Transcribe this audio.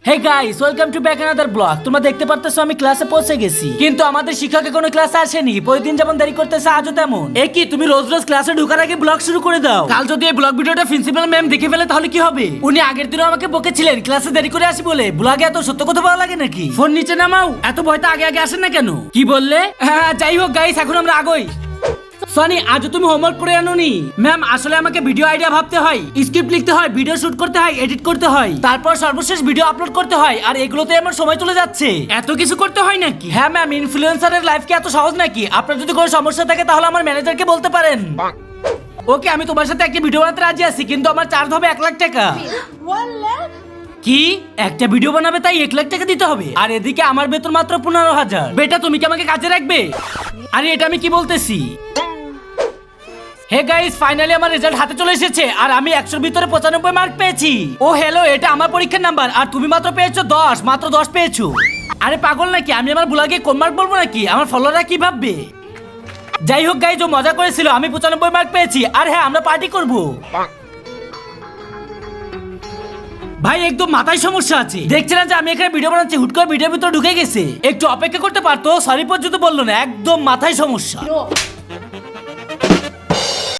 Hey guys, welcome to back another blog. তোমরা দেখতে পারতেছো আমি ক্লাসে পৌঁছে গেছি, কিন্তু আমাদের শিক্ষক এখনো ক্লাসে আসেনি। প্রতিদিন যেমন দেরি করতেছে আজও তেমন। কি তুমি রোজ রোজ ক্লাসে ঢোকার আগে ব্লগ শুরু করে দাও? কাল যদি এই ব্লগ ভিডিওটা প্রিন্সিপাল ম্যাম দেখে ফেলে তাহলে কি হবে? উনি আগের দিনও আমাকে বকেছিলেন ক্লাসে দেরি করে আসি বলে। ব্লগে এত সত্য কথা বলা লাগে নাকি? ফোন নিচে নামাও, এত ভয়টা আগে আগে আসেন না কেন? কি বললে? হ্যাঁ যাই হোক গাইস, এখন আমরা আগোই। সনি, আজ তুমি হোমওয়ার্ক করে আনোনি? ম্যাম আসলে আমাকে ভিডিও আইডিয়া ভাবতে হয়, স্ক্রিপ্ট লিখতে হয়, ভিডিও শুট করতে হয়, এডিট করতে হয়, তারপর সর্বশেষ ভিডিও আপলোড করতে হয়, আর এগুলোতে আমার সময় চলে যাচ্ছে। এত কিছু করতে হয় নাকি? হ্যাঁ ম্যাম, ইনফ্লুয়েন্সারের লাইফ কি এত সহজ নাকি? আপনার যদি কোনো সমস্যা থাকে তাহলে আমার ম্যানেজারকে বলতে পারেন। ওকে, আমি তোমার সাথে একটা ভিডিও বানাতে রাজি আছি, কিন্তু আমার চার্জ হবে 1 লাখ টাকা। কি? একটা ভিডিও বানাবে তাই 1 লাখ টাকা দিতে হবে? আর এদিকে আমার বেতন মাত্র 15,000। বেটা তুমি কি আমাকে কাজে রাখবে? আরে এটা আমি কি বলতেছি? হে গাইস, ফাইনালি আমার রেজাল্ট হাতে চলে এসেছে আর আমি 100 এর ভিতরে 95 মার্ক পেয়েছি। ও হ্যালো, এটা আমার পরীক্ষার নাম্বার আর তুমি মাত্র পেয়েছো 10, মাত্র 10 পেয়েছো। আরে পাগল নাকি? আমি আমার ব্লগে কম মার্ক বলবো নাকি? আমার ফলোয়াররা কি ভাববে? যাই হোক গাইস, ও মজা করেছিল, আমি 95 মার্ক পেয়েছি। আর হ্যাঁ, আমরা পার্টি করব। ভাই একদম মাথায় সমস্যা আছে, দেখছেন যে আমি এখানে ভিডিও বানাচ্ছি, হুট করে ভিডিওর ভিতরে ঢুকে গেছে। একটু অপেক্ষা করতে পারতো? সরি পর্যন্ত বললো না, একদম মাথায় সমস্যা।